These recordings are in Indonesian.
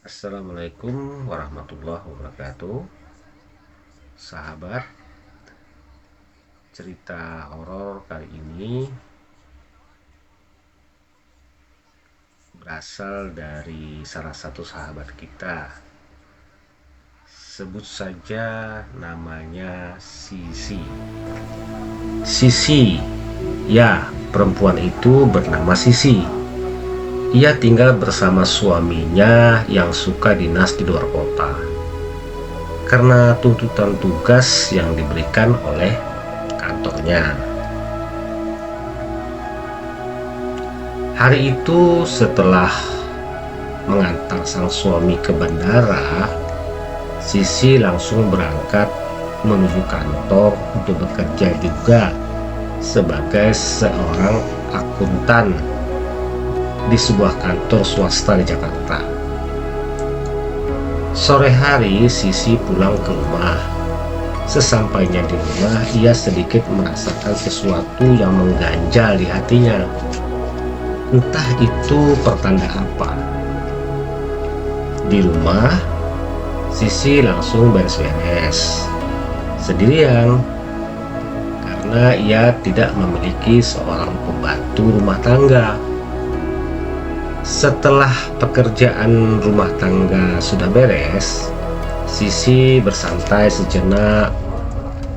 Assalamualaikum warahmatullahi wabarakatuh. Sahabat, cerita horor kali ini berasal dari salah satu sahabat kita. Sebut saja namanya Sisi. Sisi, ya, perempuan itu bernama Sisi. Ia tinggal bersama suaminya yang suka dinas di luar kota karena tuntutan tugas yang diberikan oleh kantornya. Hari itu setelah mengantar sang suami ke bandara, Sisi langsung berangkat menuju kantor untuk bekerja juga sebagai seorang akuntan di sebuah kantor swasta di Jakarta. Sore hari Sisi pulang ke rumah. Sesampainya di rumah, ia sedikit merasakan sesuatu yang mengganjal di hatinya. Entah itu pertanda apa. Di rumah, Sisi langsung beres-beres sendirian karena ia tidak memiliki seorang pembantu rumah tangga. Setelah pekerjaan rumah tangga sudah beres, Sisi bersantai sejenak.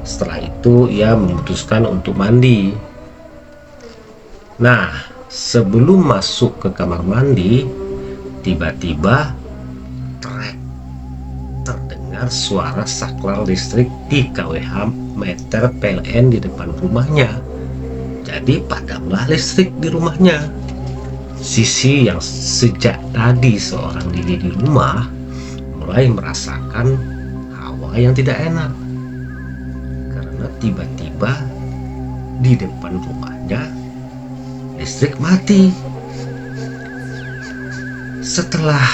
Setelah itu ia memutuskan untuk mandi. Nah, sebelum masuk ke kamar mandi, tiba-tiba terdengar suara saklar listrik di kWh meter PLN di depan rumahnya. Jadi padamlah listrik di rumahnya. Sisi yang sejak tadi seorang diri di rumah mulai merasakan hawa yang tidak enak karena tiba-tiba di depan rumahnya listrik mati. Setelah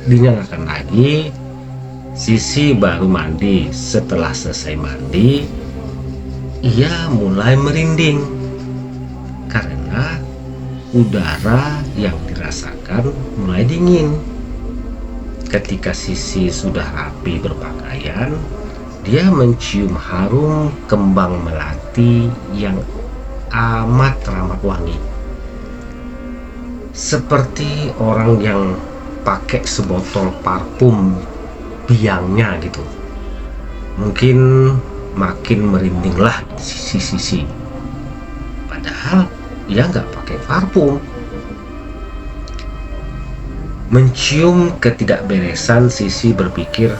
dinyalakan lagi, Sisi baru mandi. Setelah selesai mandi, ia mulai merinding karena udara yang dirasakan mulai dingin. Ketika Sisi sudah rapi berpakaian, dia mencium harum kembang melati yang amat wangi. Seperti orang yang pakai sebotol parfum biangnya gitu. Mungkin makin merindinglah Sisi. Padahal ia nggak pakai parfum. Mencium ketidakberesan, Sisi berpikir,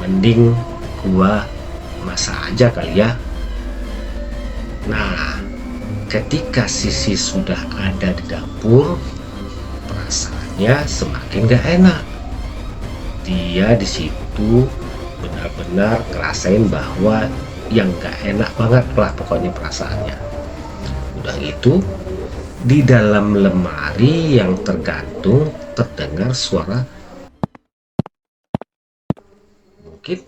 mending gua masak aja kali ya. Nah, ketika Sisi sudah ada di dapur, perasaannya semakin gak enak. Dia di situ benar-benar ngerasain bahwa yang gak enak banget lah pokoknya perasaannya. Udah gitu, di dalam lemari yang tergantung terdengar suara. Mungkin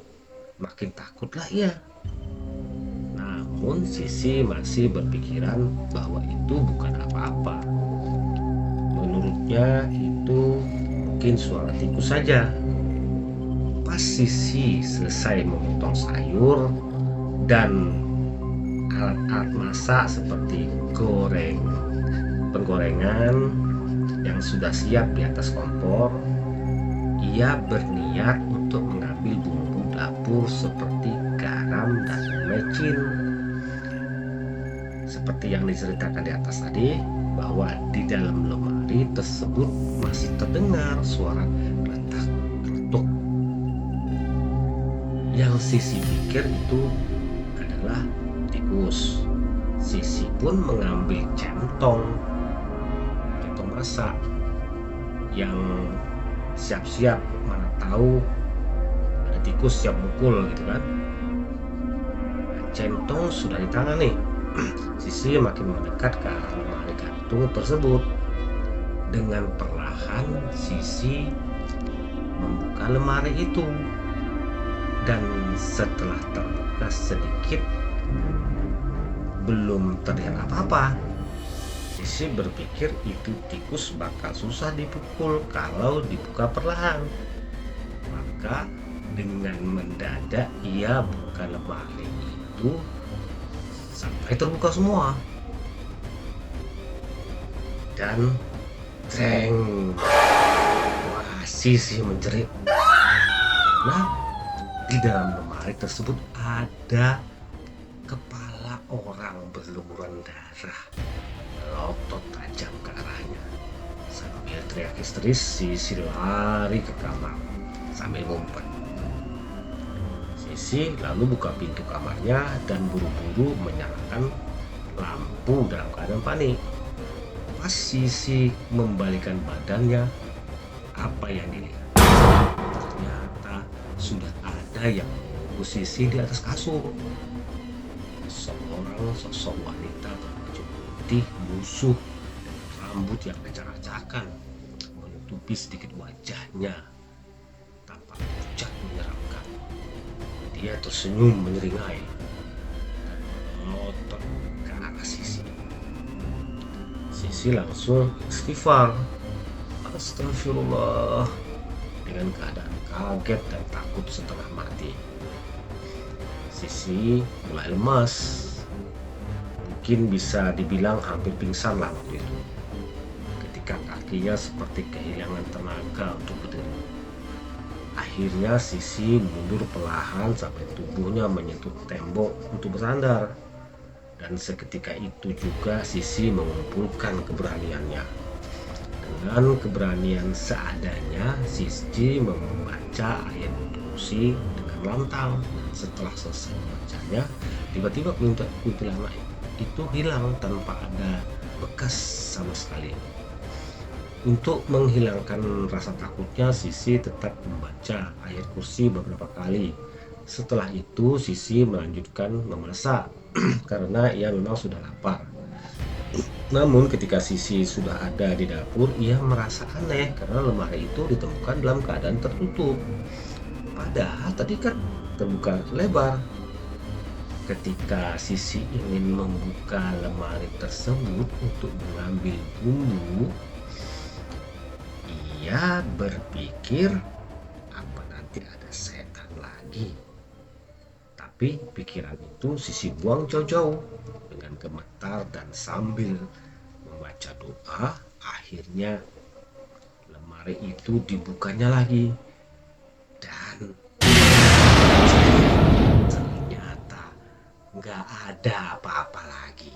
makin takutlah ia. Namun Sisi masih berpikiran bahwa itu bukan apa-apa. Menurutnya itu mungkin suara tikus saja. Pas Sisi selesai memotong sayur dan alat-alat masak seperti penggorengan yang sudah siap di atas kompor, ia berniat untuk mengambil bumbu dapur seperti garam dan mecin. Seperti yang diceritakan di atas tadi, bahwa di dalam lemari tersebut masih terdengar suara retak-retuk. Yang Sisi pikir itu adalah tikus. Sisi pun mengambil centong masak yang siap-siap, mana tahu ada tikus siap mukul gitu kan. Centong sudah di tangan nih. Sisi makin mendekat ke arah lemari gantung tersebut. Dengan perlahan Sisi membuka lemari itu, dan setelah terbuka sedikit belum terlihat apa-apa, Sisi berpikir itu tikus bakal susah dipukul kalau dibuka perlahan. Maka dengan mendadak ia buka lemari itu sampai terbuka semua. Dan Zeng, wah, Sisi menjerit karena di dalam lemari tersebut ada kepala orang berlumuran darah melotot tajam ke arahnya. Sambil teriak histeris, Sisi lari ke kamar sambil ngumpet. Sisi lalu buka pintu kamarnya dan buru-buru menyalakan lampu dalam keadaan panik. Pas Sisi membalikan badannya, apa yang dilihat? Ternyata sudah ada yang menunggu Sisi di atas kasur. Seorang sosok wanita berbaju putih lusuh dan rambut yang acak-acakan menutupi sedikit wajahnya, tampak pucat menyeramkan. Dia tersenyum menyeringai dan melotot ke arah Sisi. Sisi langsung istighfar, astagfirullah, dengan keadaan kaget dan takut setengah mati. Sisi mulai lemas, mungkin bisa dibilang hampir pingsan lah waktu itu, ketika kakinya seperti kehilangan tenaga untuk berdiri. Akhirnya Sisi mundur perlahan sampai tubuhnya menyentuh tembok untuk bersandar. Dan seketika itu juga Sisi mengumpulkan keberaniannya. Dengan keberanian seadanya, Sisi membaca ayat kursi dengan lantang. Setelah selesai membacanya, tiba-tiba kuntilanak itu hilang tanpa ada bekas sama sekali. Untuk menghilangkan rasa takutnya, Sisi tetap membaca ayat kursi beberapa kali. Setelah itu Sisi melanjutkan memasak karena ia memang sudah lapar. Namun ketika Sisi sudah ada di dapur, ia merasa aneh karena lemari itu ditemukan dalam keadaan tertutup. Padahal tadi kan terbuka lebar. Ketika Sisi ingin membuka lemari tersebut untuk mengambil bumbu, ia berpikir apa nanti ada setan lagi. Tapi pikiran itu Sisi buang jauh-jauh. Dengan gemetar dan sambil membaca doa, akhirnya lemari itu dibukanya lagi. Dan ternyata nggak ada apa-apa lagi.